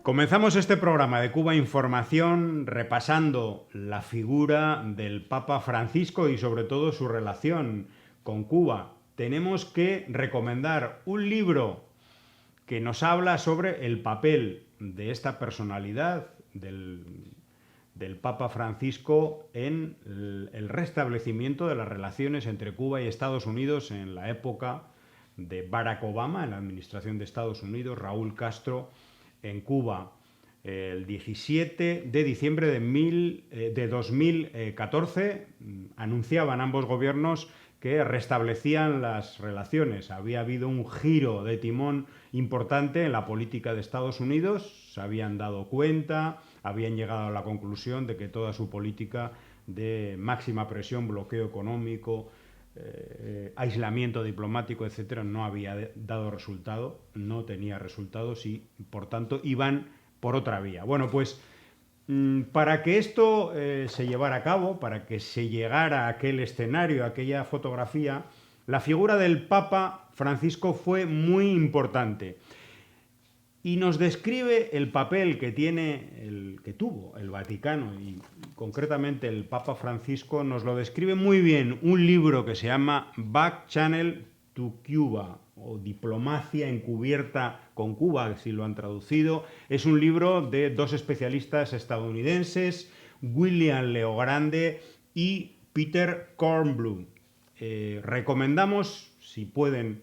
Comenzamos este programa de Cuba Información repasando la figura del Papa Francisco y sobre todo su relación con Cuba. Tenemos que recomendar un libro que nos habla sobre el papel de esta personalidad del Papa Francisco en el restablecimiento de las relaciones entre Cuba y Estados Unidos en la época de Barack Obama, en la administración de Estados Unidos, Raúl Castro en Cuba. El 17 de diciembre de 2014 anunciaban ambos gobiernos que restablecían las relaciones. Había habido un giro de timón importante en la política de Estados Unidos, se habían dado cuenta, habían llegado a la conclusión de que toda su política de máxima presión, bloqueo económico, aislamiento diplomático, etcétera, no había dado resultado, no tenía resultados y, por tanto, iban por otra vía. Bueno, pues para que esto se llevara a cabo, para que se llegara a aquel escenario, a aquella fotografía, la figura del Papa Francisco fue muy importante. Y nos describe el papel que tuvo el Vaticano y concretamente el Papa Francisco, nos lo describe muy bien un libro que se llama Back Channel to Cuba, o Diplomacia encubierta con Cuba, si lo han traducido. Es un libro de dos especialistas estadounidenses, William Leogrande y Peter Kornblum. Recomendamos, si pueden,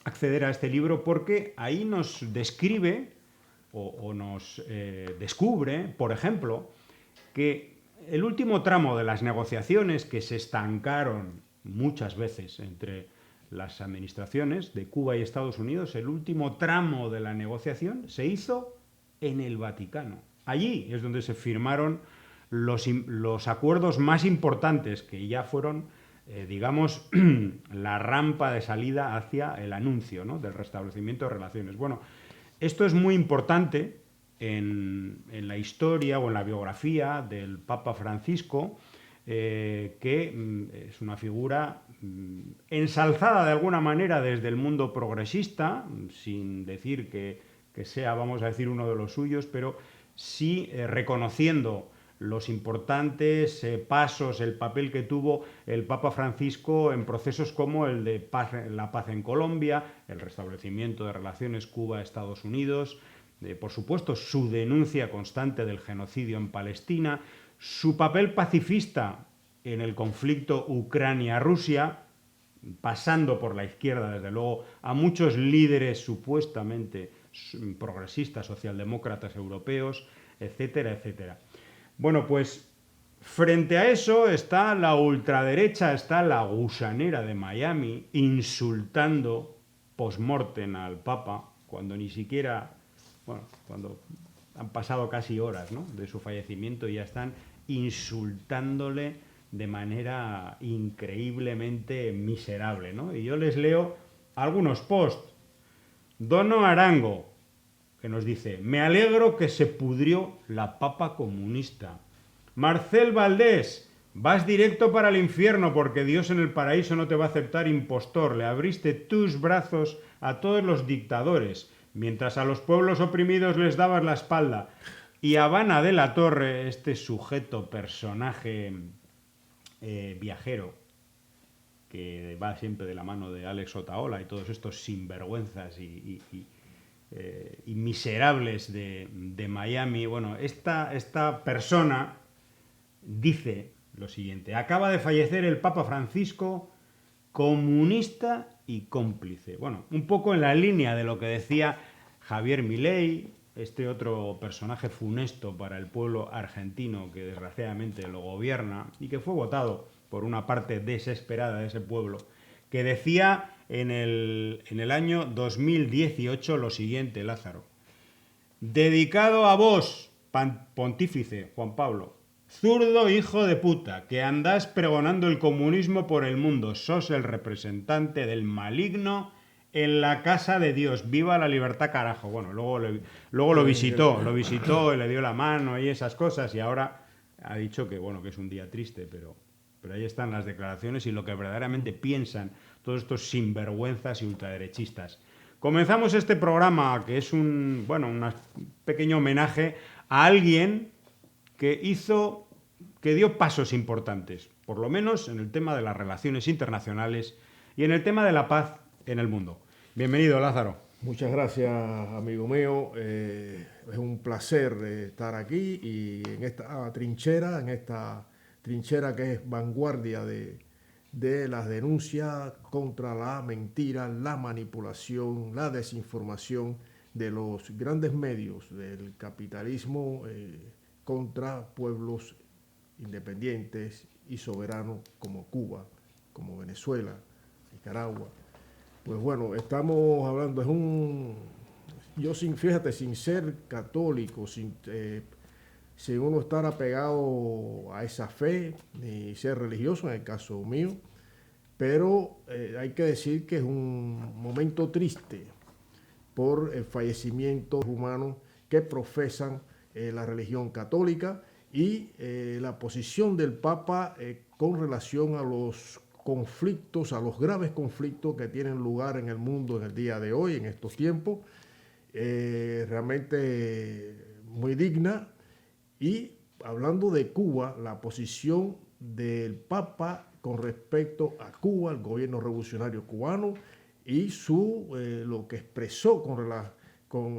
acceder a este libro porque ahí nos describe o nos descubre, por ejemplo, que el último tramo de las negociaciones que se estancaron muchas veces entre las administraciones de Cuba y Estados Unidos, el último tramo de la negociación se hizo en el Vaticano. Allí es donde se firmaron los acuerdos más importantes que ya fueron digamos, la rampa de salida hacia el anuncio, ¿no?, del restablecimiento de relaciones. Bueno, esto es muy importante en la historia o en la biografía del Papa Francisco, que es una figura ensalzada de alguna manera desde el mundo progresista, sin decir que sea, vamos a decir, uno de los suyos, pero sí reconociendo los importantes pasos, el papel que tuvo el Papa Francisco en procesos como el de la paz en Colombia, el restablecimiento de relaciones Cuba-Estados Unidos, por supuesto su denuncia constante del genocidio en Palestina, su papel pacifista en el conflicto Ucrania-Rusia, pasando por la izquierda, desde luego, a muchos líderes supuestamente progresistas, socialdemócratas europeos, etcétera, etcétera. Bueno, pues frente a eso está la ultraderecha, está la gusanera de Miami insultando post-mortem al Papa, cuando ni siquiera, bueno, cuando han pasado casi horas, ¿no?, de su fallecimiento y ya están insultándole de manera increíblemente miserable, ¿no? Y yo les leo algunos posts. Dono Arango, que nos dice: me alegro que se pudrió la papa comunista. Marcel Valdés: vas directo para el infierno porque Dios en el paraíso no te va a aceptar, impostor. Le abriste tus brazos a todos los dictadores, mientras a los pueblos oprimidos les dabas la espalda. Y Habana de la Torre, este sujeto, personaje viajero, que va siempre de la mano de Alex Otaola y todos estos sinvergüenzas y miserables de Miami. Bueno, esta persona dice lo siguiente: acaba de fallecer el Papa Francisco, comunista y cómplice. Bueno, un poco en la línea de lo que decía Javier Milei, este otro personaje funesto para el pueblo argentino que desgraciadamente lo gobierna y que fue votado por una parte desesperada de ese pueblo, que decía en el año 2018 lo siguiente, Lázaro: dedicado a vos, pontífice Juan Pablo, zurdo hijo de puta, que andás pregonando el comunismo por el mundo, sos el representante del maligno en la casa de Dios, viva la libertad, carajo. Bueno, luego lo visitó y le dio la mano y esas cosas, y ahora ha dicho que, bueno, que es un día triste, pero ahí están las declaraciones y lo que verdaderamente piensan todos estos sinvergüenzas y ultraderechistas. Comenzamos este programa, que es un pequeño homenaje a alguien que dio pasos importantes, por lo menos en el tema de las relaciones internacionales y en el tema de la paz en el mundo. Bienvenido, Lázaro. Muchas gracias, amigo mío. Es un placer estar aquí y en esta trinchera que es vanguardia de las denuncias contra la mentira, la manipulación, la desinformación de los grandes medios del capitalismo contra pueblos independientes y soberanos como Cuba, como Venezuela, Nicaragua. Pues bueno, estamos hablando, fíjate, sin ser católico, sin uno estar apegado a esa fe, ni ser religioso en el caso mío, pero hay que decir que es un momento triste por el fallecimiento humano que profesan la religión católica y la posición del Papa con relación a los conflictos, a los graves conflictos que tienen lugar en el mundo en el día de hoy, en estos tiempos, realmente muy digna. Y hablando de Cuba, la posición del Papa con respecto a Cuba, el gobierno revolucionario cubano y lo que expresó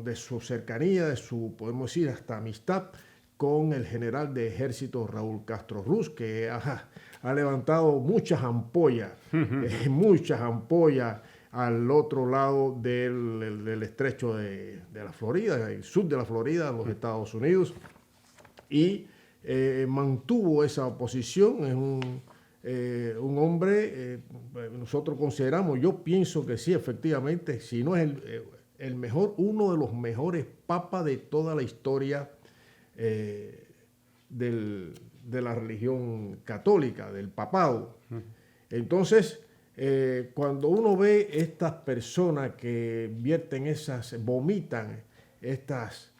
de su cercanía, de su, podemos decir, hasta amistad con el general de ejército Raúl Castro Ruz, que ha levantado muchas ampollas al otro lado del estrecho de la Florida, el sur de la Florida, en los Estados Unidos, y mantuvo esa posición. Es un hombre, nosotros consideramos, yo pienso que sí, efectivamente, si no es el mejor, uno de los mejores papas de toda la historia de la religión católica, del papado. Entonces, cuando uno ve estas personas que vomitan estas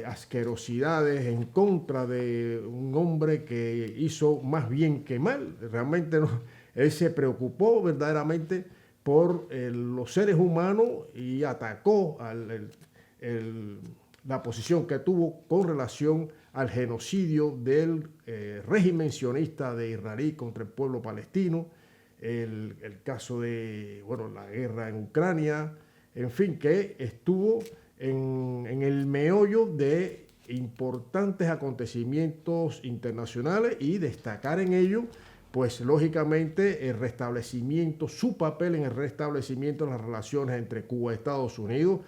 asquerosidades en contra de un hombre que hizo más bien que mal, realmente no, él se preocupó verdaderamente por los seres humanos y atacó la posición que tuvo con relación al genocidio del régimen sionista de Israel contra el pueblo palestino, el caso de la guerra en Ucrania, en fin, que estuvo en el meollo de importantes acontecimientos internacionales y destacar en ello, pues lógicamente su papel en el restablecimiento de las relaciones entre Cuba y Estados Unidos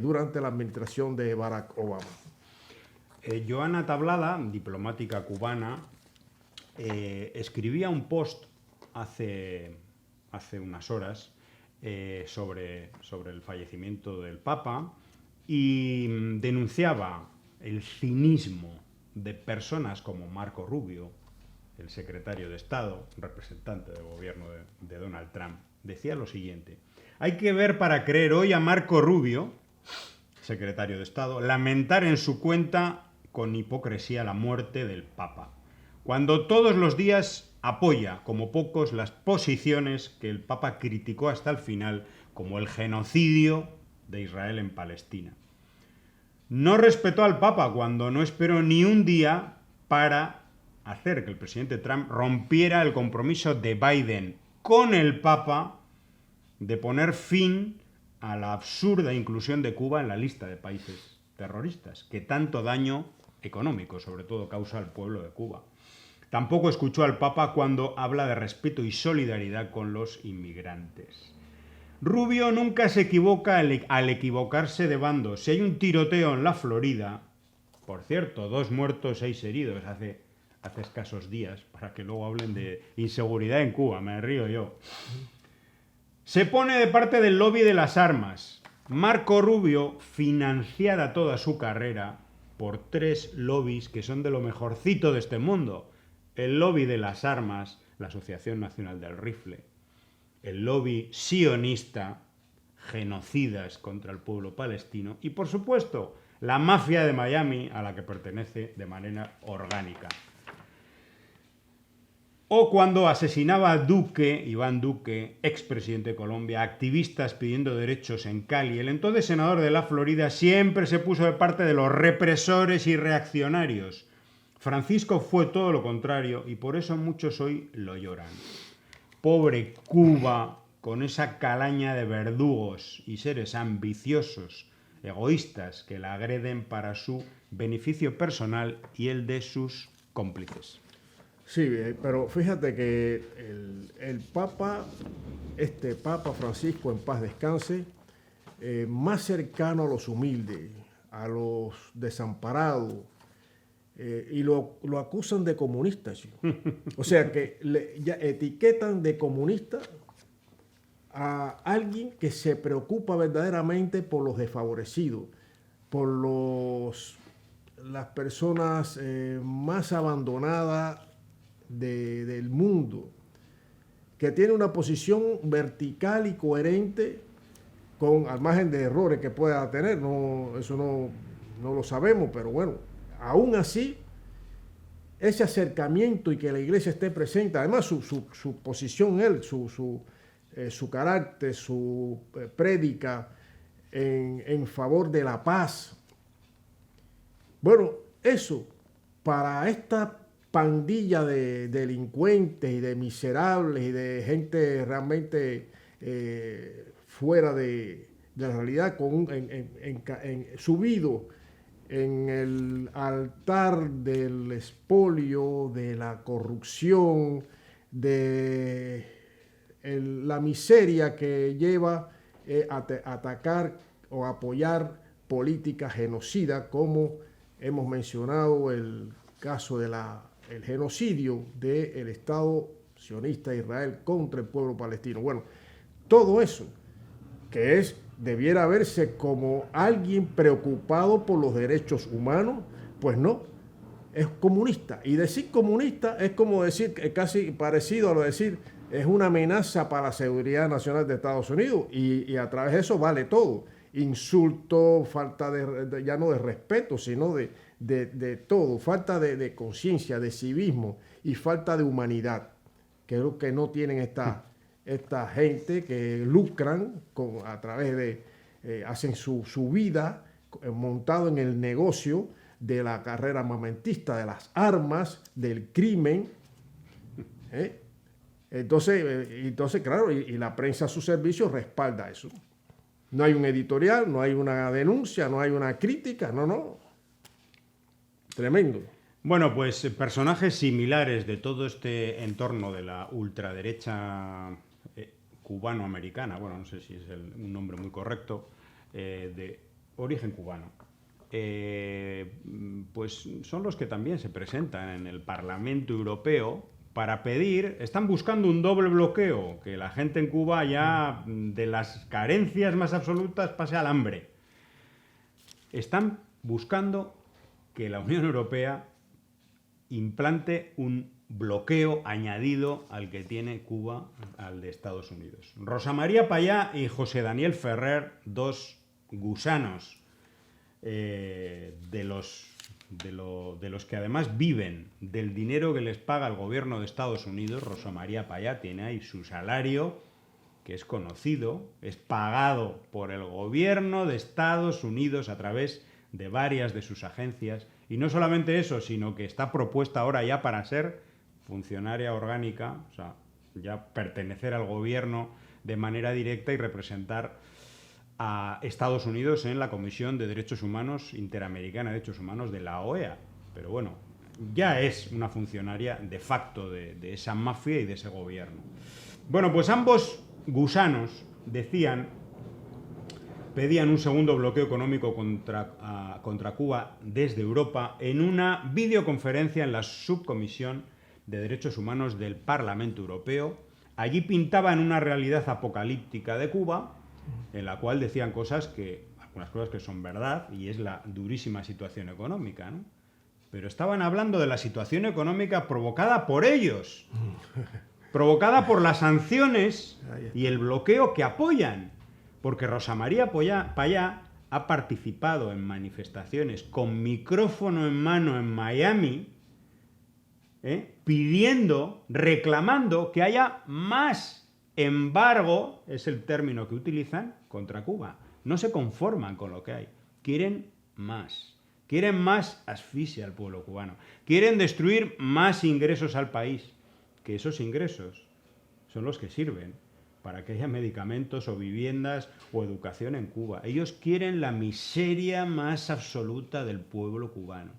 durante la administración de Barack Obama. Joana Tablada, diplomática cubana, escribía un post hace unas horas sobre el fallecimiento del Papa y denunciaba el cinismo de personas como Marco Rubio, el secretario de Estado, representante del gobierno de Donald Trump. Decía lo siguiente: hay que ver para creer hoy a Marco Rubio, secretario de Estado, lamentar en su cuenta con hipocresía la muerte del Papa, cuando todos los días apoya, como pocos, las posiciones que el Papa criticó hasta el final, como el genocidio de Israel en Palestina. No respetó al Papa cuando no esperó ni un día para hacer que el presidente Trump rompiera el compromiso de Biden con el Papa de poner fin a la absurda inclusión de Cuba en la lista de países terroristas, que tanto daño económico, sobre todo, causa al pueblo de Cuba. Tampoco escuchó al Papa cuando habla de respeto y solidaridad con los inmigrantes. Rubio nunca se equivoca al equivocarse de bando. Si hay un tiroteo en la Florida, por cierto, 2 muertos, 6 heridos hace escasos días, para que luego hablen de inseguridad en Cuba, me río yo. Se pone de parte del lobby de las armas. Marco Rubio, financiada toda su carrera por 3 lobbies que son de lo mejorcito de este mundo: el lobby de las armas, la Asociación Nacional del Rifle; el lobby sionista, genocidas contra el pueblo palestino; y, por supuesto, la mafia de Miami, a la que pertenece de manera orgánica. O cuando asesinaba a Duque, Iván Duque, expresidente de Colombia, activistas pidiendo derechos en Cali. El entonces senador de la Florida siempre se puso de parte de los represores y reaccionarios. Francisco fue todo lo contrario y por eso muchos hoy lo lloran. Pobre Cuba, con esa calaña de verdugos y seres ambiciosos, egoístas, que la agreden para su beneficio personal y el de sus cómplices. Sí, pero fíjate que el Papa, Papa Francisco, en paz descanse, más cercano a los humildes, a los desamparados, y lo acusan de comunista, chico. O sea que ya etiquetan de comunista a alguien que se preocupa verdaderamente por los desfavorecidos, por las personas más abandonadas del mundo, que tiene una posición vertical y coherente, al margen de errores que pueda tener, eso no lo sabemos, pero bueno, aún así, ese acercamiento y que la iglesia esté presente, además su posición, su carácter, su prédica en favor de la paz. Bueno, eso, para esta pandilla de delincuentes y de miserables y de gente realmente fuera de la realidad, subido en el altar del expolio, de la corrupción, de la miseria que lleva a atacar o apoyar políticas genocidas, como hemos mencionado el caso del genocidio del Estado sionista de Israel contra el pueblo palestino. Bueno, todo eso que debiera verse como alguien preocupado por los derechos humanos, pues no, es comunista. Y decir comunista es como decir, casi parecido a lo de decir, es una amenaza para la seguridad nacional de Estados Unidos, y a través de eso vale todo. Insulto, falta ya no de respeto, sino de todo, falta de conciencia, de civismo y falta de humanidad, que es lo que no tienen esta gente que lucran a través de, hacen su vida montado en el negocio de la carrera armamentista, de las armas, del crimen. Entonces, claro, y la prensa a su servicio respalda eso. No hay un editorial, no hay una denuncia, no hay una crítica, no. Tremendo. Bueno, pues personajes similares de todo este entorno de la ultraderecha cubano-americana, bueno, no sé si es un nombre muy correcto, de origen cubano, pues son los que también se presentan en el Parlamento Europeo para pedir, están buscando un doble bloqueo, que la gente en Cuba ya de las carencias más absolutas pase al hambre. Están buscando que la Unión Europea implante un bloqueo añadido al que tiene Cuba, al de Estados Unidos. Rosa María Payá y José Daniel Ferrer, dos gusanos de los que además viven del dinero que les paga el gobierno de Estados Unidos. Rosa María Payá tiene ahí su salario, que es conocido, es pagado por el gobierno de Estados Unidos a través de varias de sus agencias. Y no solamente eso, sino que está propuesta ahora ya para ser funcionaria orgánica, o sea, ya pertenecer al gobierno de manera directa y representar a Estados Unidos en la Comisión de Derechos Humanos Interamericana de Derechos Humanos de la OEA. Pero bueno, ya es una funcionaria de facto de esa mafia y de ese gobierno. Bueno, pues ambos gusanos pedían un segundo bloqueo económico contra Cuba desde Europa en una videoconferencia en la Subcomisión de Derechos Humanos del Parlamento Europeo. Allí pintaban una realidad apocalíptica de Cuba, en la cual decían algunas cosas que son verdad, y es la durísima situación económica, ¿no? Pero estaban hablando de la situación económica provocada por ellos, provocada por las sanciones y el bloqueo que apoyan. Porque Rosa María Payá ha participado en manifestaciones con micrófono en mano en Miami pidiendo, reclamando que haya más embargo, es el término que utilizan, contra Cuba. No se conforman con lo que hay, quieren más. Quieren más asfixia al pueblo cubano. Quieren destruir más ingresos al país. Que esos ingresos son los que sirven para que haya medicamentos o viviendas o educación en Cuba. Ellos quieren la miseria más absoluta del pueblo cubano.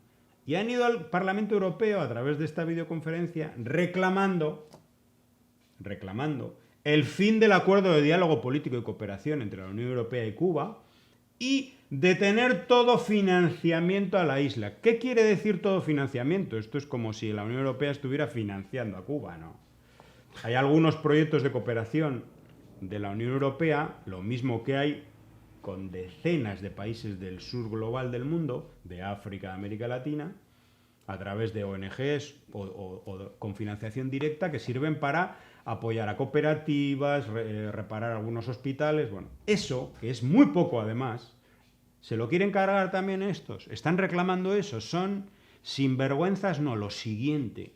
Y han ido al Parlamento Europeo a través de esta videoconferencia reclamando el fin del acuerdo de diálogo político y cooperación entre la Unión Europea y Cuba y detener todo financiamiento a la isla. ¿Qué quiere decir todo financiamiento? Esto es como si la Unión Europea estuviera financiando a Cuba, ¿no? Hay algunos proyectos de cooperación de la Unión Europea, lo mismo que hay con decenas de países del sur global del mundo, de África, América Latina, a través de ONGs o con financiación directa que sirven para apoyar a cooperativas, reparar algunos hospitales. Bueno, eso, que es muy poco además, se lo quieren cargar también estos. Están reclamando eso. Son sinvergüenzas, no, lo siguiente.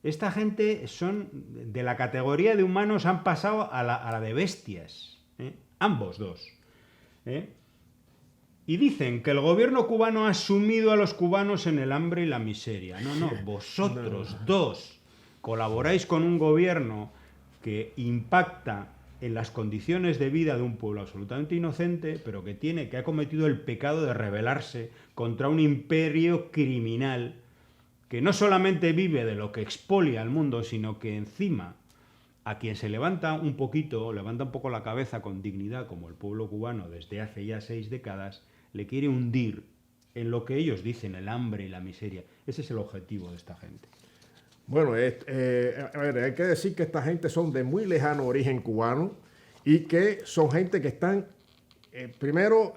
Esta gente son de la categoría de humanos, han pasado a la de bestias. Ambos dos. Y dicen que el gobierno cubano ha sumido a los cubanos en el hambre y la miseria. No, vosotros dos colaboráis con un gobierno que impacta en las condiciones de vida de un pueblo absolutamente inocente, pero que ha cometido el pecado de rebelarse contra un imperio criminal que no solamente vive de lo que expolia al mundo, sino que encima a quien se levanta un poco la cabeza con dignidad, como el pueblo cubano desde hace ya 6 décadas, le quiere hundir en lo que ellos dicen, el hambre y la miseria. Ese es el objetivo de esta gente. Bueno, a ver, hay que decir que esta gente son de muy lejano origen cubano y que son gente que están, primero,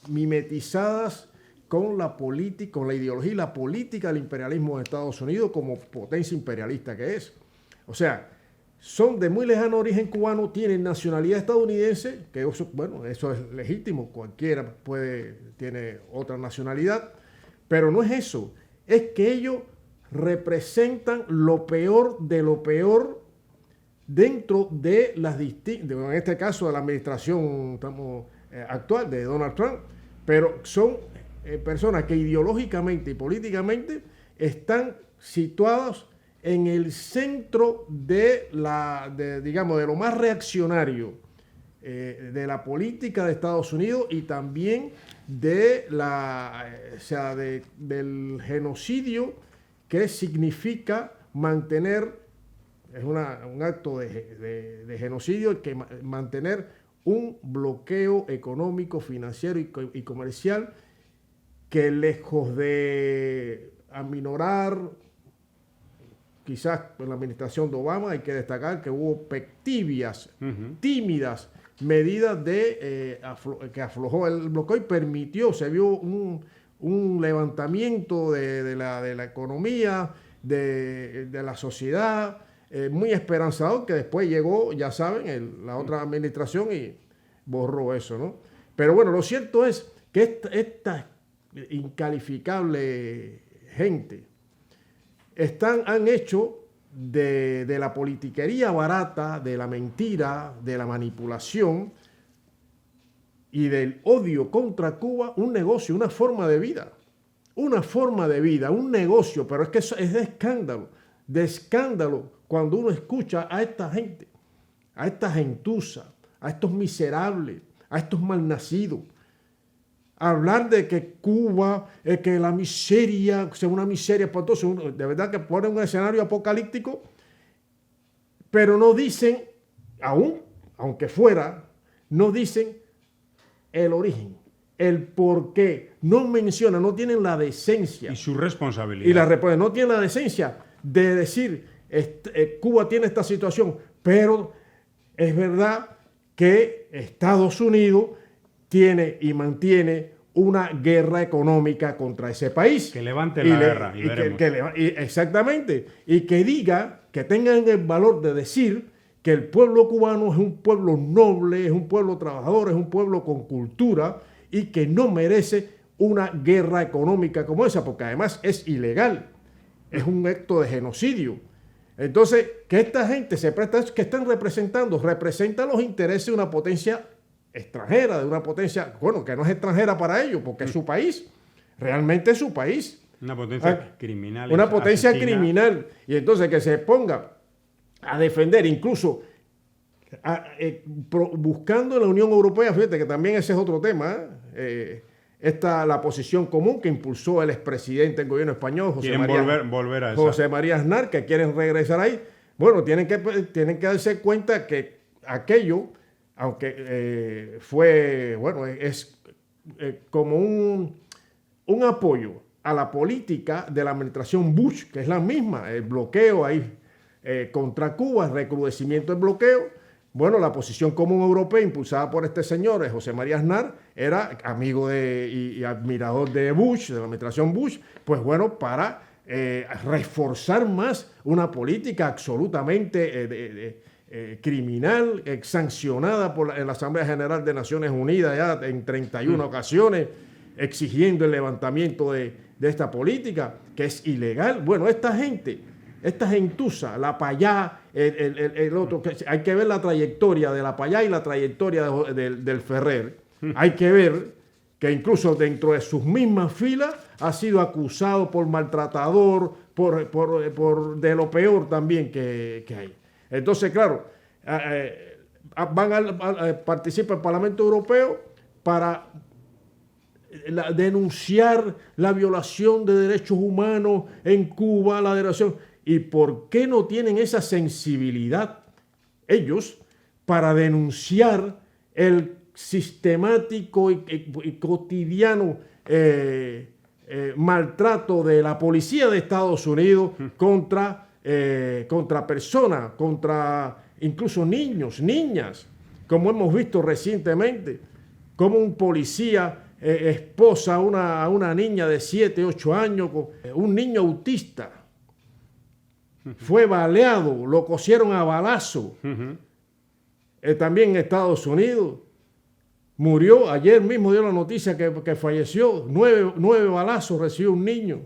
mimetizadas con la política, con la ideología y la política del imperialismo de Estados Unidos como potencia imperialista que es. O sea, son de muy lejano origen cubano, tienen nacionalidad estadounidense, que eso, bueno, eso es legítimo, cualquiera tiene otra nacionalidad, pero no es eso, es que ellos representan lo peor de lo peor dentro de las distintas, en este caso de la administración actual de Donald Trump, pero son personas que ideológicamente y políticamente están situadas en el centro digamos, de lo más reaccionario de la política de Estados Unidos y también del genocidio que significa mantener, es un acto de genocidio, que mantener un bloqueo económico, financiero y comercial que lejos de aminorar, quizás en la administración de Obama hay que destacar que hubo tímidas medidas que aflojó el bloqueo y permitió, se vio un levantamiento de la economía, de la sociedad, muy esperanzador, que después llegó, ya saben, la otra administración y borró eso, ¿no? Pero bueno, lo cierto es que esta incalificable gente han hecho de la politiquería barata, de la mentira, de la manipulación y del odio contra Cuba un negocio, una forma de vida, un negocio, pero es que eso es de escándalo cuando uno escucha a esta gente, a esta gentuza, a estos miserables, a estos malnacidos, hablar de que Cuba, que la miseria, sea una miseria, pues entonces de verdad que ponen un escenario apocalíptico, pero no dicen, aunque fuera, no dicen el origen, el por qué, no mencionan, no tienen la decencia. Y su responsabilidad. No tienen la decencia de decir, Cuba tiene esta situación, pero es verdad que Estados Unidos tiene y mantiene una guerra económica contra ese país. Que levante la guerra y veremos. Exactamente. Y que diga, que tengan el valor de decir que el pueblo cubano es un pueblo noble, es un pueblo trabajador, es un pueblo con cultura y que no merece una guerra económica como esa, porque además es ilegal. es un acto de genocidio. Entonces, que esta gente se presta, que están representan los intereses de una potencia extranjera, de una potencia, bueno, que no es extranjera para ellos, porque es su país, realmente es su país. Una potencia criminal. Una potencia criminal. Y entonces que se ponga a defender, incluso buscando en la Unión Europea, fíjate que también ese es otro tema, la posición común que impulsó el expresidente del gobierno español, volver a José María Aznar, que quieren regresar ahí. Bueno, tienen que darse cuenta que aquello, aunque fue, bueno, es como un apoyo a la política de la administración Bush, que es la misma, el bloqueo ahí contra Cuba, el recrudecimiento del bloqueo. Bueno, la posición común europea impulsada por este señor, José María Aznar, era amigo y admirador de Bush, de la administración Bush, pues bueno, para reforzar más una política absolutamente criminal, sancionada en la Asamblea General de Naciones Unidas ya en 31 ocasiones, exigiendo el levantamiento de esta política, que es ilegal. Bueno, esta gentuza, la Payá, el otro, hay que ver la trayectoria de la Payá y la trayectoria del Ferrer. Hay que ver que incluso dentro de sus mismas filas ha sido acusado por maltratador, de lo peor también que hay. Entonces, claro, participa el Parlamento Europeo para denunciar la violación de derechos humanos en Cuba, la violación. ¿Y por qué no tienen esa sensibilidad ellos para denunciar el sistemático y cotidiano maltrato de la policía de Estados Unidos contra personas, contra incluso niños, niñas, como hemos visto recientemente, como un policía esposa a una niña de 7, 8 años, un niño autista, fue baleado, lo cosieron a balazo. También en Estados Unidos murió, ayer mismo dio la noticia que falleció, 9 balazos recibió un niño.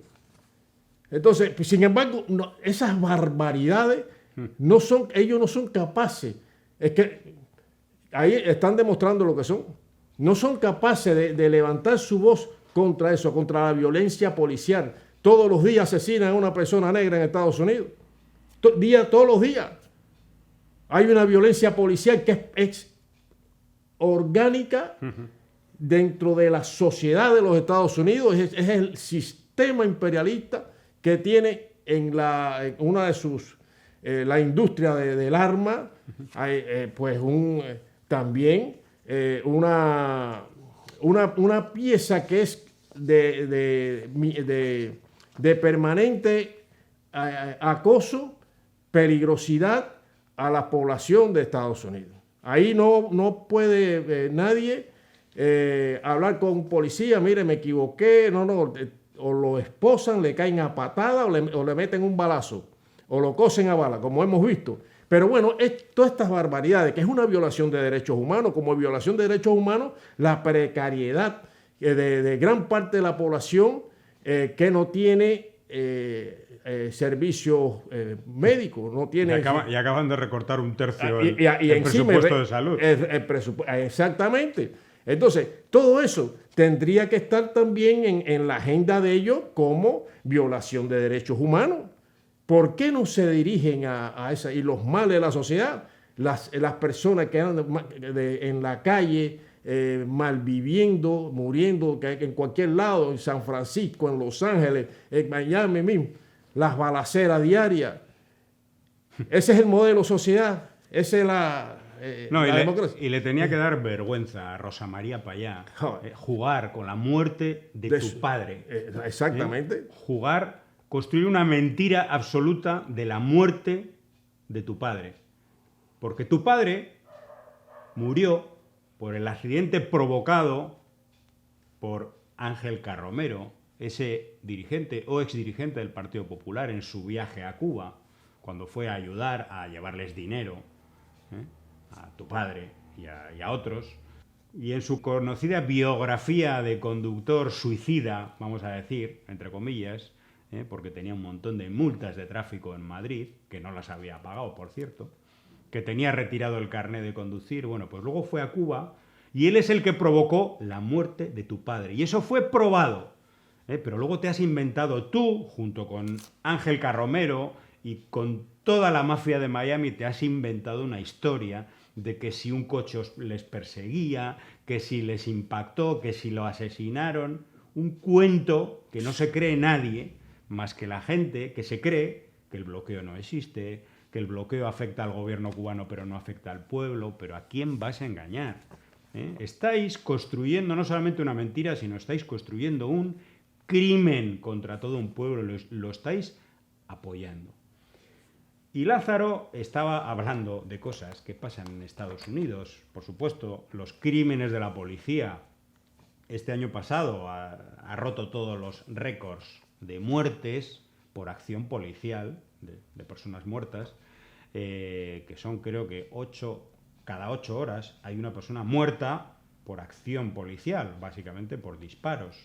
Entonces, sin embargo, esas barbaridades ellos no son capaces, es que ahí están demostrando lo que son, no son capaces de levantar su voz contra eso, contra la violencia policial. Todos los días asesinan a una persona negra en Estados Unidos. Todos los días. Hay una violencia policial que es orgánica dentro de la sociedad de los Estados Unidos. Es el sistema imperialista que tiene en una de sus, la industria del arma, pues también una pieza que es de permanente acoso, peligrosidad a la población de Estados Unidos. Ahí no puede nadie hablar con policía, mire, me equivoqué, o lo esposan, le caen a patada o le meten un balazo, o lo cosen a bala, como hemos visto. Pero bueno, todas estas barbaridades, que es una violación de derechos humanos, como violación de derechos humanos, la precariedad de gran parte de la población que no tiene servicios médicos, no tiene... Y acaban de recortar un tercio el presupuesto de salud. Exactamente. Entonces, todo eso tendría que estar también en la agenda de ellos como violación de derechos humanos. ¿Por qué no se dirigen a esa? Y los males de la sociedad, las personas que andan en la calle, malviviendo, muriendo, en cualquier lado, en San Francisco, en Los Ángeles, en Miami mismo, las balaceras diarias. Ese es el modelo sociedad, esa es la democracia. Y le tenía que dar vergüenza a Rosa María Payá jugar con la muerte de tu padre. Exactamente. Construir una mentira absoluta de la muerte de tu padre. Porque tu padre murió por el accidente provocado por Ángel Carromero, ese dirigente o exdirigente del Partido Popular, en su viaje a Cuba, cuando fue a ayudar a llevarles dinero a tu padre y a otros. Y en su conocida biografía de conductor suicida, vamos a decir, entre comillas, porque tenía un montón de multas de tráfico en Madrid, que no las había pagado, por cierto, que tenía retirado el carné de conducir. Bueno, pues luego fue a Cuba y él es el que provocó la muerte de tu padre. Y eso fue probado. Pero luego te has inventado tú, junto con Ángel Carromero y con toda la mafia de Miami, te has inventado una historia de que si un coche les perseguía, que si les impactó, que si lo asesinaron. Un cuento que no se cree nadie, más que la gente que se cree que el bloqueo no existe, que el bloqueo afecta al gobierno cubano pero no afecta al pueblo. Pero ¿a quién vas a engañar? Estáis construyendo no solamente una mentira, sino estáis construyendo un crimen contra todo un pueblo, lo estáis apoyando. Y Lázaro estaba hablando de cosas que pasan en Estados Unidos. Por supuesto, los crímenes de la policía. Este año pasado ha roto todos los récords de muertes por acción policial, de personas muertas, que son, creo que cada 8 horas hay una persona muerta por acción policial, básicamente por disparos.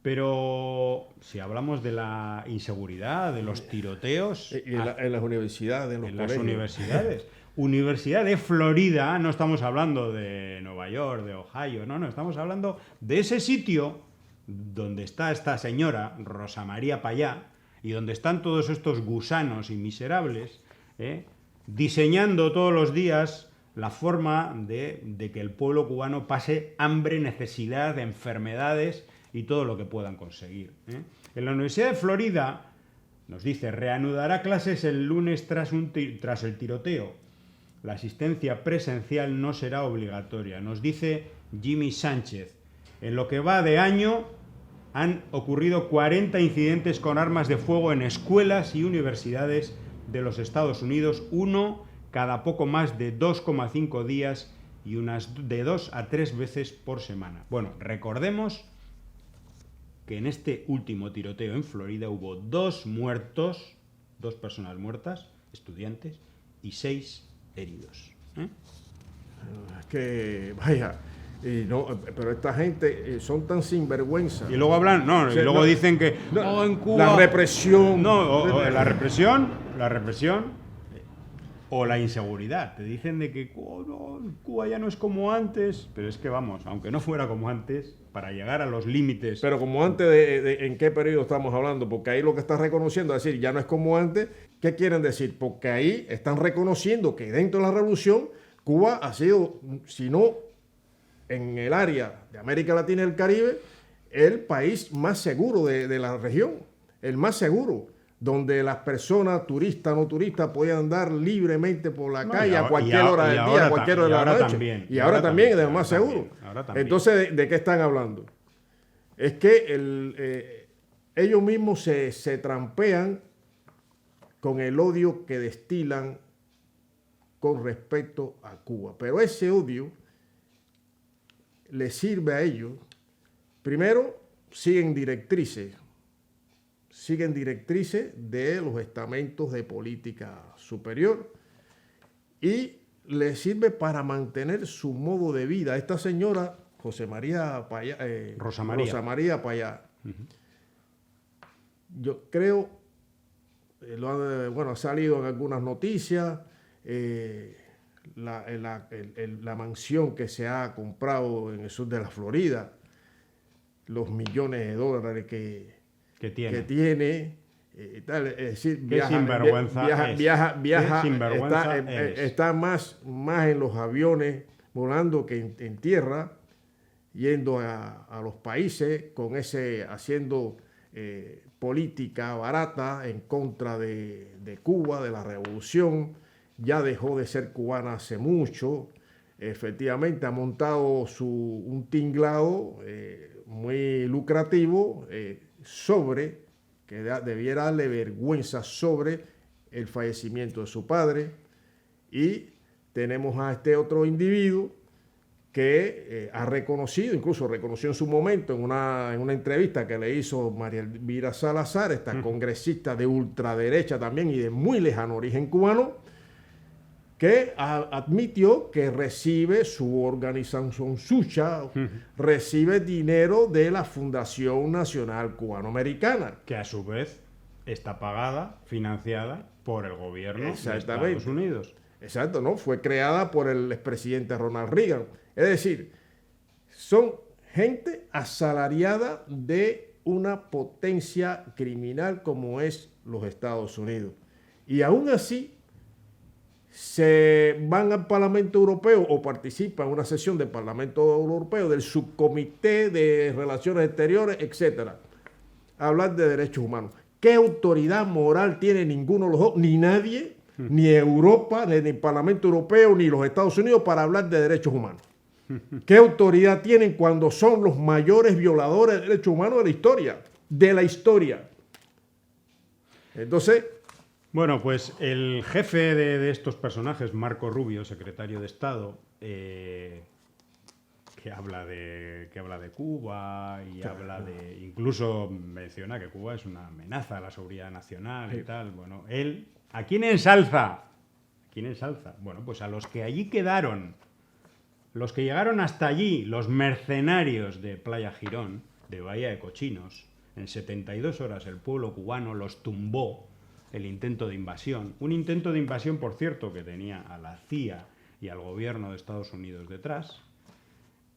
Pero si hablamos de la inseguridad, de los tiroteos... En las universidades, en las universidades. Universidad de Florida, no estamos hablando de Nueva York, de Ohio, no, estamos hablando de ese sitio donde está esta señora, Rosa María Payá, y donde están todos estos gusanos y miserables, diseñando todos los días la forma de que el pueblo cubano pase hambre, necesidad, enfermedades y todo lo que puedan conseguir. En la Universidad de Florida, nos dice, reanudará clases el lunes tras el tiroteo. La asistencia presencial no será obligatoria. Nos dice Jimmy Sánchez. En lo que va de año han ocurrido 40 incidentes con armas de fuego en escuelas y universidades de los Estados Unidos, uno cada poco más de 2,5 días y unas de 2 a 3 veces por semana. Bueno, recordemos que en este último tiroteo en Florida hubo 2 muertos, 2 personas muertas, estudiantes, y 6 heridos. Es que, vaya, pero esta gente son tan sinvergüenza. Y luego hablan, y luego dicen que en Cuba... La represión. La represión o la inseguridad. Te dicen de que Cuba ya no es como antes, pero es que vamos, aunque no fuera como antes, para llegar a los límites... Pero como antes, ¿en qué periodo estamos hablando? Porque ahí lo que está reconociendo, es decir, ya no es como antes. ¿Qué quieren decir? Porque ahí están reconociendo que dentro de la revolución, Cuba ha sido, si no en el área de América Latina y el Caribe, el país más seguro de la región, el más seguro, donde las personas, turistas, no turistas, podían andar libremente por la calle a cualquier hora del día, a cualquier hora de la noche. También, y ahora también es de lo más seguro. Entonces, ¿de qué están hablando? Es que ellos mismos se trampean con el odio que destilan con respecto a Cuba. Pero ese odio les sirve a ellos. Primero, siguen directrices de los estamentos de política superior y les sirve para mantener su modo de vida. Esta señora, Rosa María Payá, yo creo, ha salido en algunas noticias, la mansión que se ha comprado en el sur de la Florida, los millones de dólares que tiene, tal, es decir, está más en los aviones volando que en tierra, yendo a los países haciendo política barata en contra de Cuba, de la revolución. Ya dejó de ser cubana hace mucho. Efectivamente ha montado un tinglado muy lucrativo que debiera darle vergüenza sobre el fallecimiento de su padre. Y tenemos a este otro individuo que ha reconocido, incluso reconoció en su momento en una entrevista que le hizo María Elvira Salazar, esta congresista de ultraderecha también y de muy lejano origen cubano, que admitió que recibe su organización Sucha, recibe dinero de la Fundación Nacional Cubanoamericana. Que a su vez está pagada, financiada por el gobierno de Exactamente. Estados Unidos. Exacto, ¿no? Fue creada por el expresidente Ronald Reagan. Es decir, son gente asalariada de una potencia criminal como es los Estados Unidos. Y aún así se van al Parlamento Europeo o participan en una sesión del Parlamento Europeo, del Subcomité de Relaciones Exteriores, etcétera, a hablar de derechos humanos. ¿Qué autoridad moral tiene ninguno de los dos, ni nadie, ni Europa, ni el Parlamento Europeo, ni los Estados Unidos para hablar de derechos humanos? ¿Qué autoridad tienen cuando son los mayores violadores de derechos humanos de la historia? De la historia. Entonces, bueno, pues el jefe de estos personajes, Marco Rubio, secretario de Estado, que habla de Cuba y habla de, incluso menciona que Cuba es una amenaza a la seguridad nacional y tal. Bueno, él, ¿a quién ensalza? ¿A quién ensalza? Bueno, pues a los que allí quedaron, los que llegaron hasta allí, los mercenarios de Playa Girón, de Bahía de Cochinos. En 72 horas el pueblo cubano los tumbó. El intento de invasión. Un intento de invasión, por cierto, que tenía a la CIA y al gobierno de Estados Unidos detrás,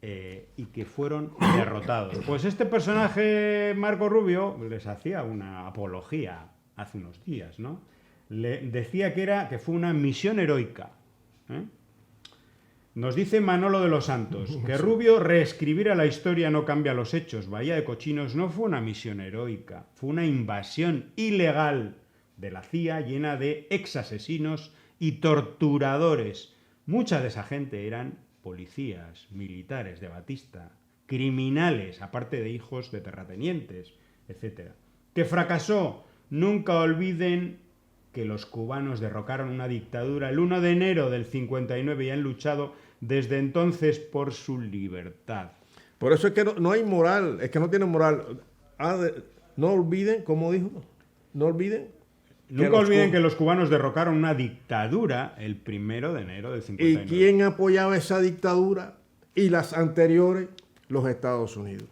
y que fueron derrotados. Pues este personaje, Marco Rubio, les hacía una apología hace unos días, ¿no? Le decía que fue una misión heroica. Nos dice Manolo de los Santos que Rubio reescribir a la historia no cambia los hechos. Bahía de Cochinos no fue una misión heroica, fue una invasión ilegal de la CIA llena de exasesinos y torturadores. Mucha de esa gente eran policías, militares de Batista, criminales, aparte de hijos de terratenientes, etc. ¿Que fracasó? Nunca olviden que los cubanos derrocaron una dictadura el 1 de enero del 59 y han luchado desde entonces por su libertad. Por eso es que no hay moral, es que no tienen moral. No olviden, ¿cómo dijo? No olviden. Nunca olviden que los cubanos derrocaron una dictadura el 1 de enero del 59. ¿Y quién apoyaba esa dictadura? Y las anteriores, los Estados Unidos.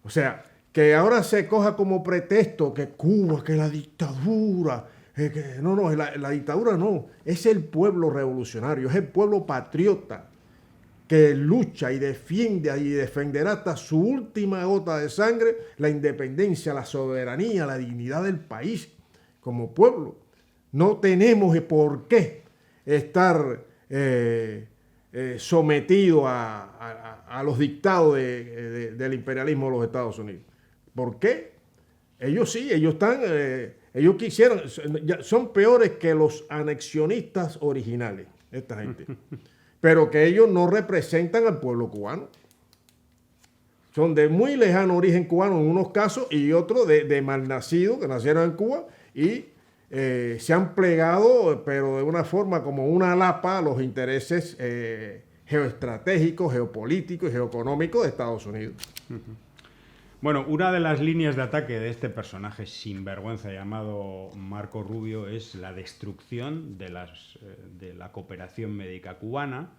O sea, que ahora se coja como pretexto que Cuba, que la dictadura, la dictadura no, es el pueblo revolucionario, es el pueblo patriota que lucha y defiende y defenderá hasta su última gota de sangre la independencia, la soberanía, la dignidad del país. Como pueblo, no tenemos por qué estar sometidos a los dictados del imperialismo de los Estados Unidos. ¿Por qué? Ellos sí, ellos quisieran, son peores que los anexionistas originales, esta gente, pero que ellos no representan al pueblo cubano. Son de muy lejano origen cubano en unos casos y otros de malnacidos que nacieron en Cuba y se han plegado, pero de una forma como una lapa, a los intereses geoestratégicos, geopolíticos y geoeconómicos de Estados Unidos. Bueno, una de las líneas de ataque de este personaje sinvergüenza llamado Marco Rubio es la destrucción de la cooperación médica cubana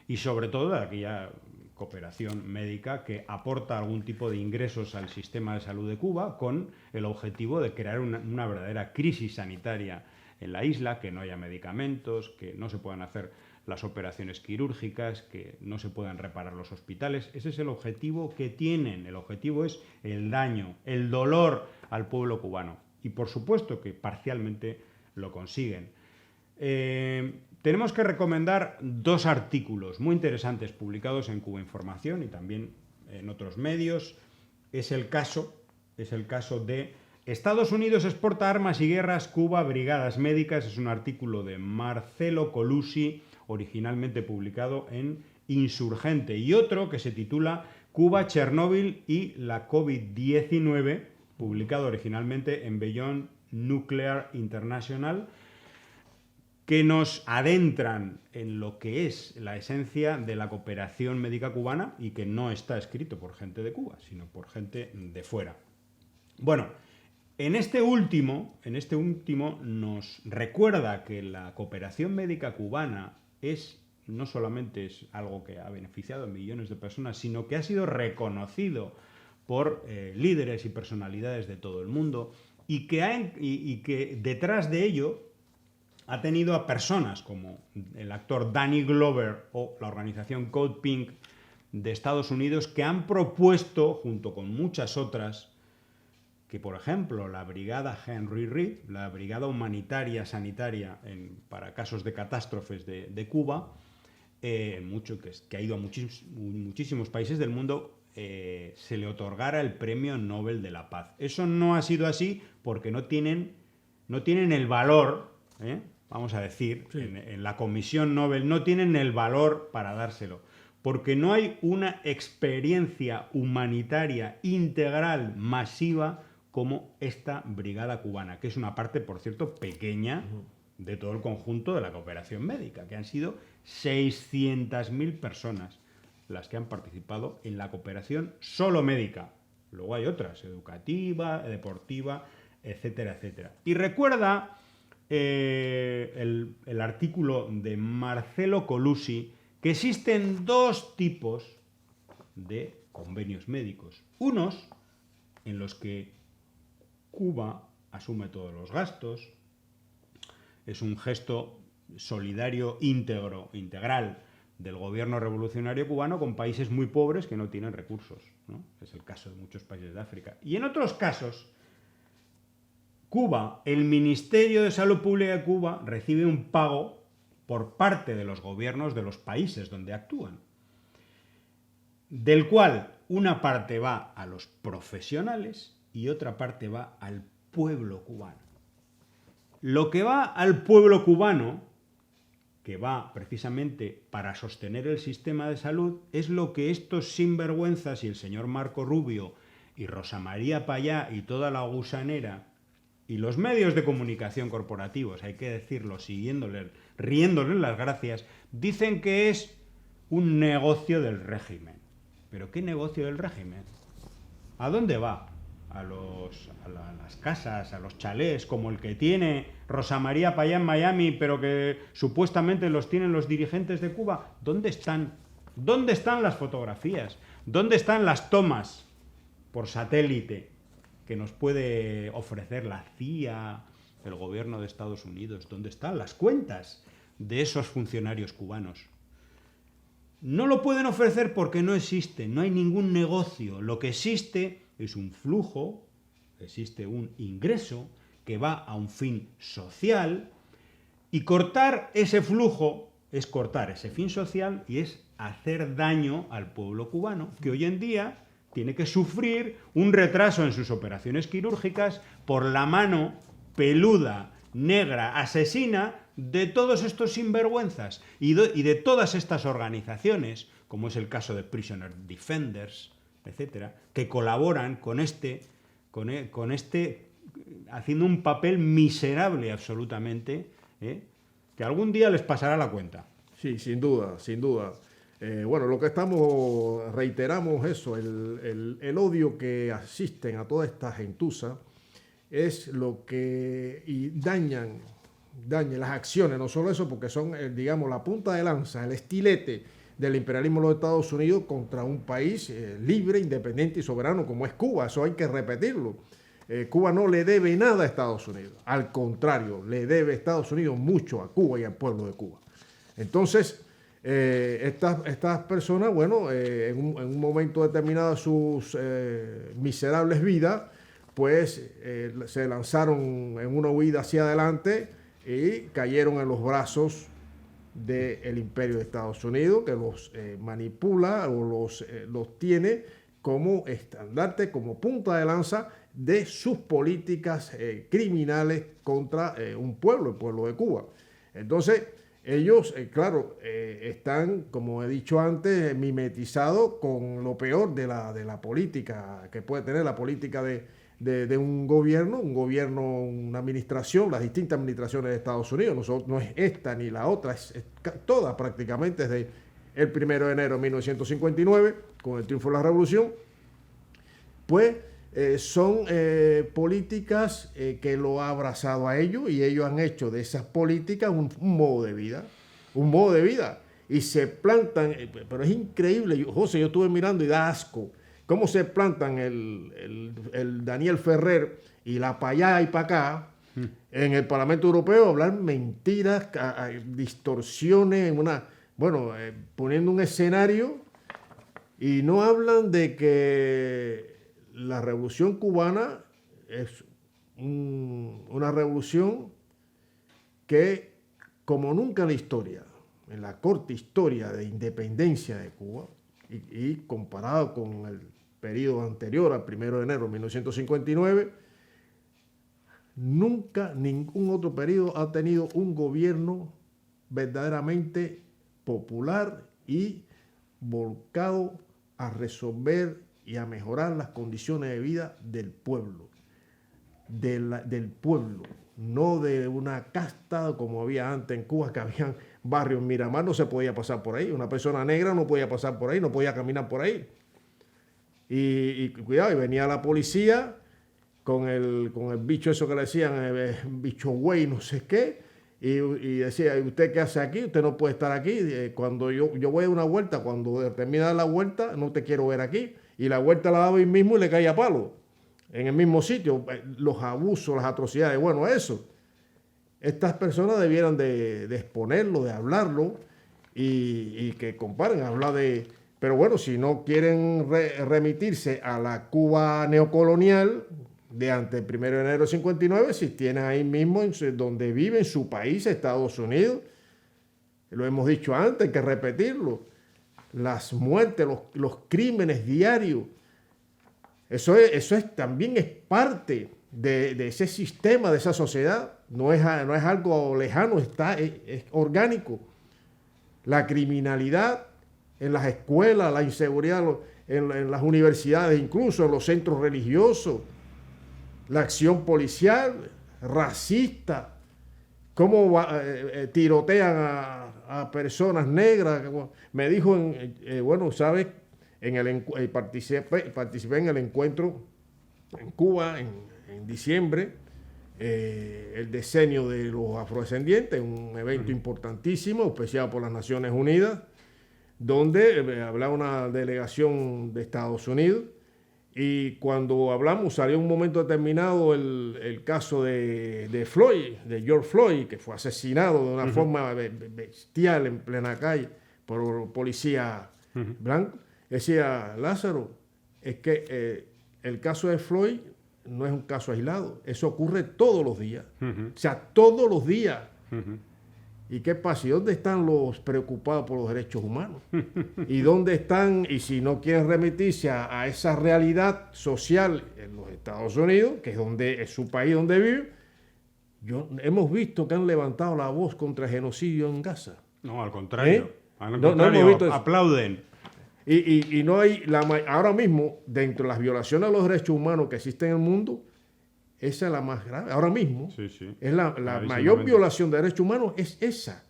y sobre todo de aquella cooperación médica que aporta algún tipo de ingresos al sistema de salud de Cuba con el objetivo de crear una verdadera crisis sanitaria en la isla, que no haya medicamentos, que no se puedan hacer las operaciones quirúrgicas, que no se puedan reparar los hospitales. Ese es el objetivo que tienen. El objetivo es el daño, el dolor al pueblo cubano. Y por supuesto que parcialmente lo consiguen. Tenemos que recomendar 2 artículos muy interesantes publicados en Cuba Información y también en otros medios. Es el caso de Estados Unidos exporta armas y guerras, Cuba, brigadas médicas. Es un artículo de Marcelo Colusi, originalmente publicado en Insurgente. Y otro que se titula Cuba, Chernóbil y la COVID-19, publicado originalmente en Beyond Nuclear International, que nos adentran en lo que es la esencia de la cooperación médica cubana y que no está escrito por gente de Cuba, sino por gente de fuera. Bueno, En este último nos recuerda que la cooperación médica cubana no solamente es algo que ha beneficiado a millones de personas, sino que ha sido reconocido por líderes y personalidades de todo el mundo y que detrás de ello ha tenido a personas como el actor Danny Glover o la organización Code Pink de Estados Unidos, que han propuesto, junto con muchas otras, que por ejemplo la brigada Henry Reed, la brigada humanitaria sanitaria para casos de catástrofes de Cuba, que ha ido a muchísimos países del mundo, se le otorgara el Premio Nobel de la Paz. Eso no ha sido así porque no tienen el valor, vamos a decir, sí, en la Comisión Nobel no tienen el valor para dárselo, porque no hay una experiencia humanitaria integral masiva como esta brigada cubana, que es una parte, por cierto, pequeña de todo el conjunto de la cooperación médica, que han sido 600.000 personas las que han participado en la cooperación solo médica. Luego hay otras, educativa, deportiva, etcétera, etcétera. Y recuerda el artículo de Marcelo Colusi que existen dos tipos de convenios médicos. Unos en los que Cuba asume todos los gastos, es un gesto solidario integral del gobierno revolucionario cubano con países muy pobres que no tienen recursos, ¿no? Es el caso de muchos países de África. Y en otros casos, Cuba, el Ministerio de Salud Pública de Cuba recibe un pago por parte de los gobiernos de los países donde actúan, del cual una parte va a los profesionales y otra parte va al pueblo cubano. Lo que va al pueblo cubano, que va precisamente para sostener el sistema de salud, es lo que estos sinvergüenzas y el señor Marco Rubio y Rosa María Payá y toda la gusanera y los medios de comunicación corporativos, hay que decirlo, riéndoles las gracias, dicen que es un negocio del régimen. ¿Pero qué negocio del régimen? ¿A dónde va? A las casas, a los chalés, como el que tiene Rosa María Payá en Miami, pero que supuestamente los tienen los dirigentes de Cuba. ¿Dónde están? ¿Dónde están las fotografías? ¿Dónde están las tomas por satélite que nos puede ofrecer la CIA, el gobierno de Estados Unidos? ¿Dónde están las cuentas de esos funcionarios cubanos? No lo pueden ofrecer porque no existe, no hay ningún negocio. Lo que existe es un flujo, existe un ingreso que va a un fin social, y cortar ese flujo es cortar ese fin social y es hacer daño al pueblo cubano, que hoy en día tiene que sufrir un retraso en sus operaciones quirúrgicas por la mano peluda, negra, asesina de todos estos sinvergüenzas y de todas estas organizaciones, como es el caso de Prisoner Defenders, etcétera, que colaboran con este, haciendo un papel miserable absolutamente, que algún día les pasará la cuenta. Sí, sin duda, sin duda. Bueno, lo que reiteramos eso, el odio que asisten a toda esta gentuza es lo que dañan las acciones, no solo eso, porque son, digamos, la punta de lanza, el estilete del imperialismo de los Estados Unidos contra un país libre, independiente y soberano como es Cuba. Eso hay que repetirlo. Cuba no le debe nada a Estados Unidos, al contrario, le debe Estados Unidos mucho a Cuba y al pueblo de Cuba. Entonces, estas personas, bueno, en un momento determinado de sus miserables vidas, pues se lanzaron en una huida hacia adelante y cayeron en los brazos del imperio de Estados Unidos, que los manipula o los tiene como estandarte, como punta de lanza de sus políticas criminales contra un pueblo, el pueblo de Cuba. Entonces, ellos, claro, están, como he dicho antes, mimetizados con lo peor de la política que puede tener la política de un gobierno, una administración, las distintas administraciones de Estados Unidos. No es esta ni la otra, es toda prácticamente desde el 1 de enero de 1959, con el triunfo de la revolución, pues son políticas que lo ha abrazado a ellos y ellos han hecho de esas políticas un modo de vida, un modo de vida. Y se plantan, pero es increíble, José, yo estuve mirando y da asco, cómo se plantan el Daniel Ferrer y la para allá y para acá en el Parlamento Europeo a hablar mentiras, distorsiones, poniendo un escenario y no hablan de que la revolución cubana es una revolución que, como nunca en la historia, en la corta historia de independencia de Cuba, y comparado con el periodo anterior al 1 de enero de 1959, nunca ningún otro periodo ha tenido un gobierno verdaderamente popular y volcado a resolver y a mejorar las condiciones de vida del pueblo, del pueblo, no de una casta como había antes en Cuba, que habían barrios. En Miramar no se podía pasar por ahí, una persona negra no podía pasar por ahí, no podía caminar por ahí. Y cuidado, y venía la policía con el bicho eso que le decían, bicho güey, no sé qué, y decía, ¿usted qué hace aquí? Usted no puede estar aquí. Cuando yo voy a una vuelta, cuando termina la vuelta, no te quiero ver aquí. Y la vuelta la daba ahí mismo y le caía a palo, en el mismo sitio. Los abusos, las atrocidades, bueno, eso. Estas personas debieran de exponerlo, de hablarlo, y que comparen, hablar de... Pero bueno, si no quieren remitirse a la Cuba neocolonial de antes del 1 de enero de 59, si tienen ahí mismo donde vive, en su país, Estados Unidos, lo hemos dicho antes, hay que repetirlo, las muertes, los crímenes diarios, también es parte de ese sistema, de esa sociedad, no es algo lejano, es orgánico. La criminalidad en las escuelas, la inseguridad en las universidades, incluso en los centros religiosos, la acción policial, racista, cómo tirotean a personas negras. Me dijo, ¿sabes? Participé en el encuentro en Cuba en diciembre, el decenio de los afrodescendientes, un evento importantísimo, auspiciado por las Naciones Unidas, donde hablaba una delegación de Estados Unidos. Y cuando hablamos, salió en un momento determinado el caso de Floyd, de George Floyd, que fue asesinado de una forma bestial en plena calle por policía blanco. Decía, Lázaro, es que el caso de Floyd no es un caso aislado, eso ocurre todos los días. O sea, todos los días. ¿Y qué pasa? ¿Y dónde están los preocupados por los derechos humanos? ¿Y dónde están? Y si no quieren remitirse a esa realidad social en los Estados Unidos, que es su país donde vive, hemos visto que han levantado la voz contra el genocidio en Gaza. No, al contrario. No aplauden. Y no hay, ahora mismo, dentro de las violaciones a los derechos humanos que existen en el mundo, esa es la más grave. Ahora mismo, es la mayor violación de derechos humanos, es esa,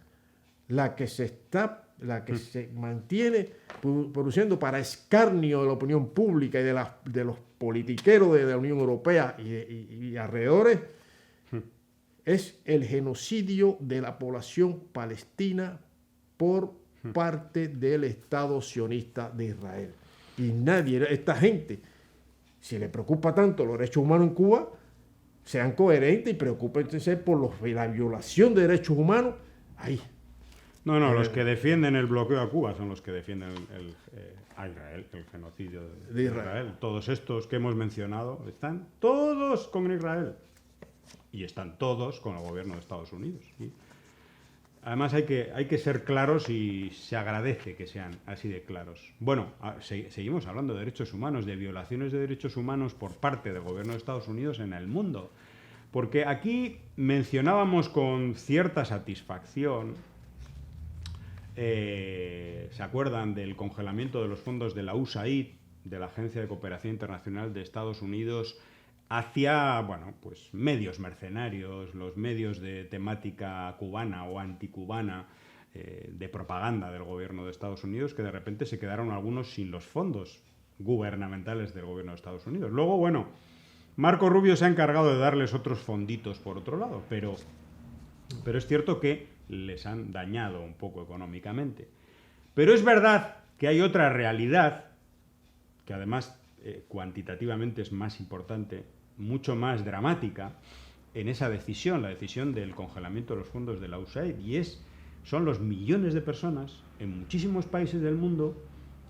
la que se mantiene produciendo para escarnio de la opinión pública y de los politiqueros de la Unión Europea y alrededores, es el genocidio de la población palestina por parte del Estado sionista de Israel. Y esta gente, si le preocupa tanto los derechos humanos en Cuba, sean coherentes y preocúpense por la violación de derechos humanos ahí. No, los que defienden el bloqueo a Cuba son los que defienden a Israel, el genocidio de Israel. Todos estos que hemos mencionado están todos con Israel y están todos con el gobierno de Estados Unidos. ¿Sí? Además hay que ser claros y se agradece que sean así de claros. Bueno, seguimos hablando de derechos humanos, de violaciones de derechos humanos por parte del gobierno de Estados Unidos en el mundo. Porque aquí mencionábamos con cierta satisfacción, ¿se acuerdan del congelamiento de los fondos de la USAID, de la Agencia de Cooperación Internacional de Estados Unidos, hacia, medios mercenarios, los medios de temática cubana o anticubana, de propaganda del gobierno de Estados Unidos, que de repente se quedaron algunos sin los fondos? gubernamentales del gobierno de Estados Unidos. Luego, bueno, Marco Rubio se ha encargado de darles otros fonditos por otro lado, pero es cierto que les han dañado un poco económicamente. Pero es verdad que hay otra realidad, que además cuantitativamente es más importante, mucho más dramática, en esa decisión, la decisión del congelamiento de los fondos de la USAID, y son los millones de personas en muchísimos países del mundo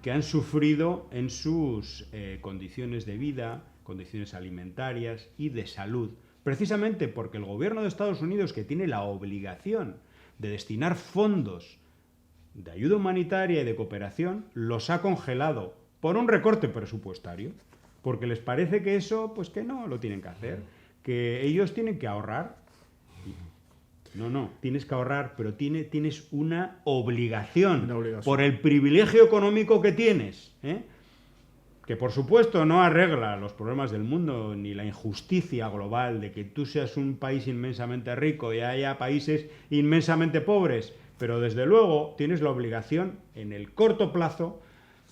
que han sufrido en sus condiciones de vida, condiciones alimentarias y de salud, precisamente porque el gobierno de Estados Unidos, que tiene la obligación de destinar fondos de ayuda humanitaria y de cooperación, los ha congelado por un recorte presupuestario, porque les parece que eso, pues que no lo tienen que hacer, que ellos tienen que ahorrar. No, tienes que ahorrar, pero tienes una obligación por el privilegio económico que tienes, que por supuesto no arregla los problemas del mundo ni la injusticia global de que tú seas un país inmensamente rico y haya países inmensamente pobres, pero desde luego tienes la obligación en el corto plazo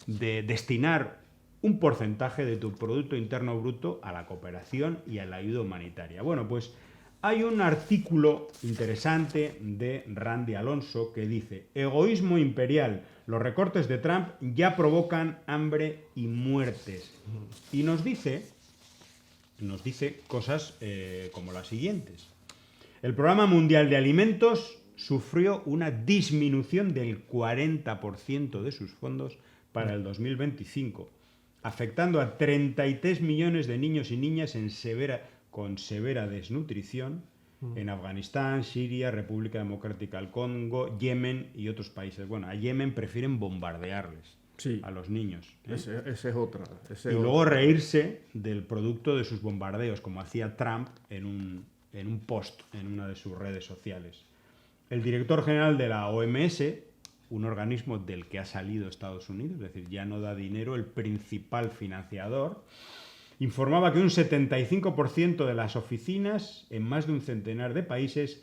de destinar un porcentaje de tu Producto Interno Bruto a la cooperación y a la ayuda humanitaria. Bueno, pues hay un artículo interesante de Randy Alonso que dice: egoísmo imperial, los recortes de Trump ya provocan hambre y muertes. Y nos dice cosas como las siguientes. El Programa Mundial de Alimentos sufrió una disminución del 40% de sus fondos para el 2025, afectando a 33 millones de niños y niñas con severa desnutrición en Afganistán, Siria, República Democrática del Congo, Yemen y otros países. Bueno, a Yemen prefieren bombardearles a los niños. Esa es otra. Luego reírse del producto de sus bombardeos, como hacía Trump en un post en una de sus redes sociales. El director general de la OMS, un organismo del que ha salido Estados Unidos, es decir, ya no da dinero, el principal financiador, informaba que un 75% de las oficinas en más de un centenar de países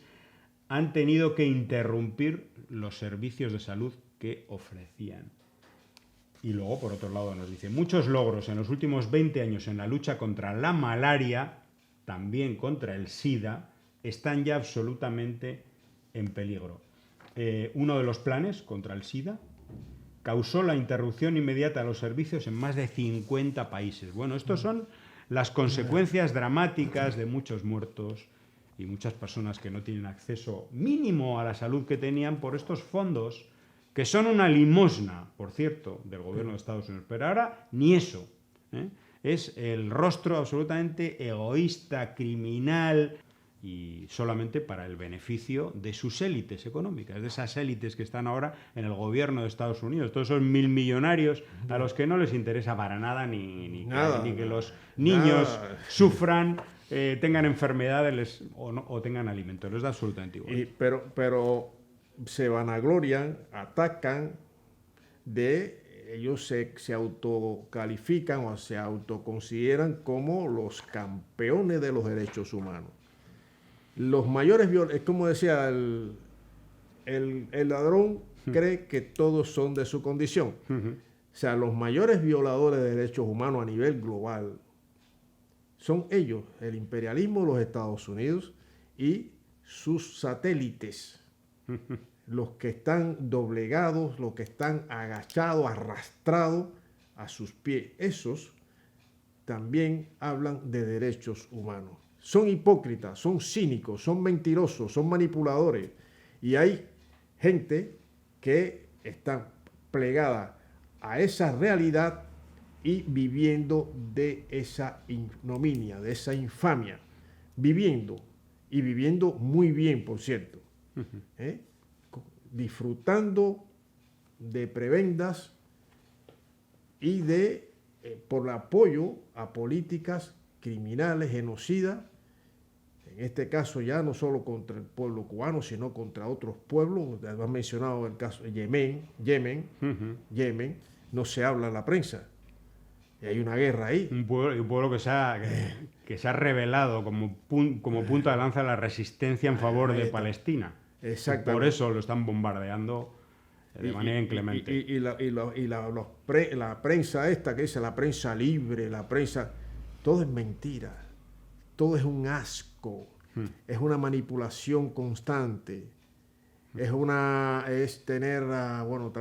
han tenido que interrumpir los servicios de salud que ofrecían. Y luego, por otro lado, nos dice: muchos logros en los últimos 20 años en la lucha contra la malaria, también contra el SIDA, están ya absolutamente en peligro. Uno de los planes contra el SIDA causó la interrupción inmediata de los servicios en más de 50 países. Bueno, estos son las consecuencias dramáticas de muchos muertos y muchas personas que no tienen acceso mínimo a la salud que tenían por estos fondos, que son una limosna, por cierto, del gobierno de Estados Unidos. Pero ahora ni eso. Es el rostro absolutamente egoísta, criminal, y solamente para el beneficio de sus élites económicas, de esas élites que están ahora en el gobierno de Estados Unidos, todos esos milmillonarios a los que no les interesa para nada ni que los niños sufran, tengan enfermedades o tengan alimentos, les da absolutamente igual. Pero se vanaglorian, atacan ellos se autocalifican o se autoconsideran como los campeones de los derechos humanos. Los mayores violadores, es como decía el ladrón, cree que todos son de su condición. O sea, los mayores violadores de derechos humanos a nivel global son ellos, el imperialismo de los Estados Unidos y sus satélites, los que están doblegados, los que están agachados, arrastrados a sus pies. Esos también hablan de derechos humanos. Son hipócritas, son cínicos, son mentirosos, son manipuladores. Y hay gente que está plegada a esa realidad y viviendo de esa ignominia, de esa infamia. Viviendo muy bien, por cierto. Disfrutando de prebendas y por el apoyo a políticas criminales, genocidas. En este caso ya no solo contra el pueblo cubano, sino contra otros pueblos. Has mencionado el caso de Yemen. No se habla en la prensa. Y hay una guerra ahí. Un pueblo que se ha revelado como punta de lanza de la resistencia en favor de Palestina. Exactamente. Por eso lo están bombardeando de manera inclemente. La prensa esta que dice la prensa libre, la prensa, todo es mentira, todo es un asco, es una manipulación constante,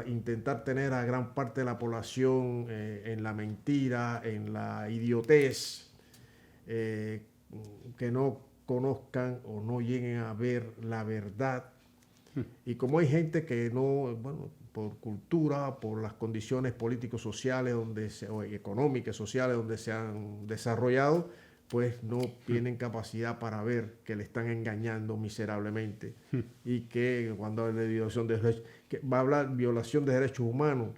intentar tener a gran parte de la población en la mentira, en la idiotez, que no conozcan o no lleguen a ver la verdad. Y como hay gente que no, bueno, por cultura, por las condiciones político-sociales o económicas, sociales donde se han desarrollado, pues no tienen capacidad para ver que le están engañando miserablemente. Y que cuando habla de violación de derechos, que va a hablar violación de derechos humanos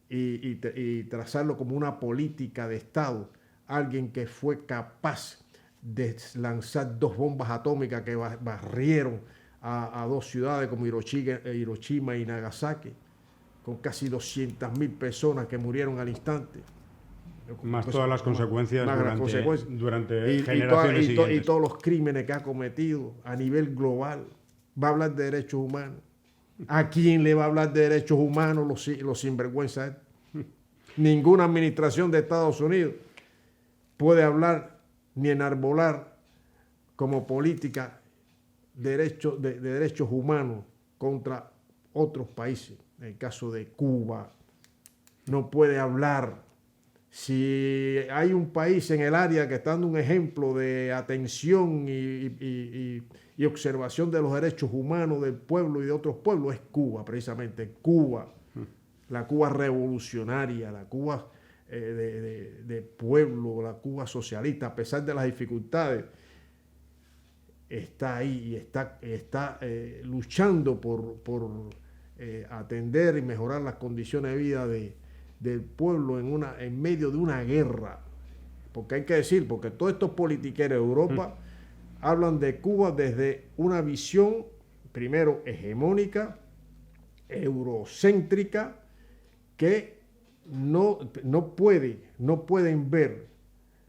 y trazarlo como una política de Estado, alguien que fue capaz de lanzar 2 bombas atómicas que barrieron a 2 ciudades como Hiroshima y Nagasaki, con casi 200.000 personas que murieron al instante. Más todas las consecuencias durante y generaciones siguientes. Y todos los crímenes que ha cometido a nivel global. Va a hablar de derechos humanos. ¿A quién le va a hablar de derechos humanos los sinvergüenzas? Ninguna administración de Estados Unidos puede hablar ni enarbolar como política de derechos humanos contra otros países. En el caso de Cuba, no puede hablar. Si hay un país en el área que está dando un ejemplo de atención y observación de los derechos humanos del pueblo y de otros pueblos, es Cuba, precisamente. Cuba, la Cuba revolucionaria, la Cuba de pueblo, la Cuba socialista, a pesar de las dificultades, está ahí y está luchando por atender y mejorar las condiciones de vida del pueblo en medio de una guerra. Porque hay que decir, porque todos estos politiqueros de Europa hablan de Cuba desde una visión, primero, hegemónica, eurocéntrica, que no pueden ver,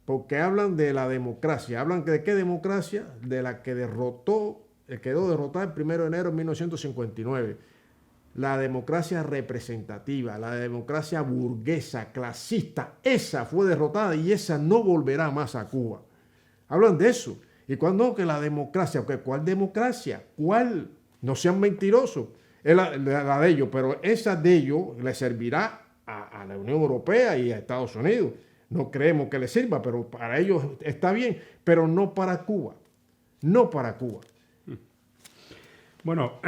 porque hablan de la democracia. ¿Hablan de qué democracia? De la que quedó derrotada el 1 de enero de 1959. La democracia representativa, la democracia burguesa, clasista, esa fue derrotada y esa no volverá más a Cuba. Hablan de eso. Y cuando que la democracia, ¿cuál democracia? ¿Cuál? No sean mentirosos. Es la de ellos, pero esa de ellos le servirá a la Unión Europea y a Estados Unidos. No creemos que les sirva, pero para ellos está bien, pero no para Cuba. No para Cuba. Bueno,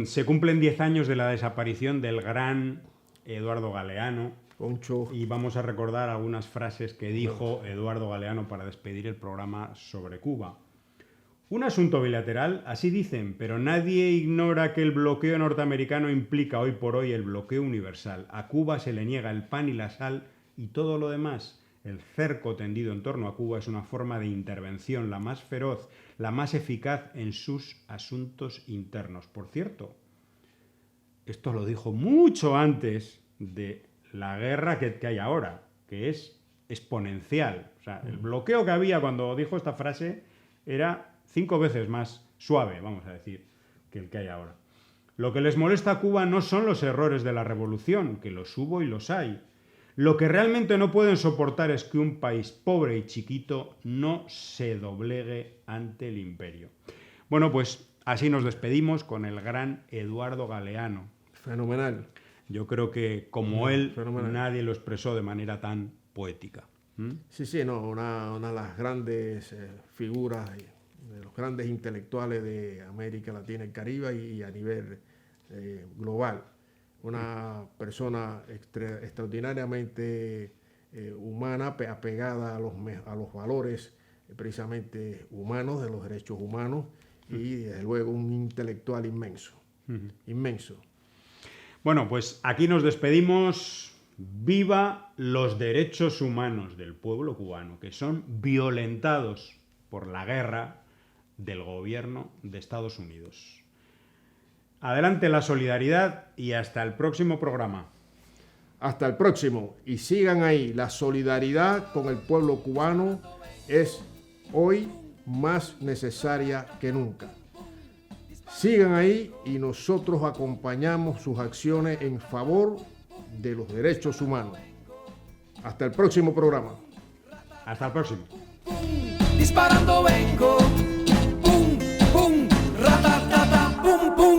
se cumplen 10 años de la desaparición del gran Eduardo Galeano. Concho. Y vamos a recordar algunas frases que dijo Eduardo Galeano para despedir el programa sobre Cuba. Un asunto bilateral, así dicen, pero nadie ignora que el bloqueo norteamericano implica hoy por hoy el bloqueo universal. A Cuba se le niega el pan y la sal y todo lo demás. El cerco tendido en torno a Cuba es una forma de intervención, la más feroz, la más eficaz en sus asuntos internos. Por cierto, esto lo dijo mucho antes de la guerra que hay ahora, que es exponencial. O sea, el bloqueo que había cuando dijo esta frase era 5 veces más suave, vamos a decir, que el que hay ahora. Lo que les molesta a Cuba no son los errores de la revolución, que los hubo y los hay. Lo que realmente no pueden soportar es que un país pobre y chiquito no se doblegue ante el imperio. Bueno, pues así nos despedimos con el gran Eduardo Galeano. Fenomenal. Yo creo que como él, fenomenal. Nadie lo expresó de manera tan poética. Sí, no, una de las grandes figuras, de los grandes intelectuales de América Latina y Caribe y a nivel global. Una persona extraordinariamente humana, apegada a los valores precisamente humanos, de los derechos humanos, y desde luego un intelectual inmenso, inmenso. Bueno, pues aquí nos despedimos. Viva los derechos humanos del pueblo cubano, que son violentados por la guerra del gobierno de Estados Unidos. Adelante la solidaridad y hasta el próximo programa. Hasta el próximo. Y sigan ahí. La solidaridad con el pueblo cubano es hoy más necesaria que nunca. Sigan ahí y nosotros acompañamos sus acciones en favor de los derechos humanos. Hasta el próximo programa. Hasta el próximo. Disparando vengo, pum, pum, ratatata, pum, pum.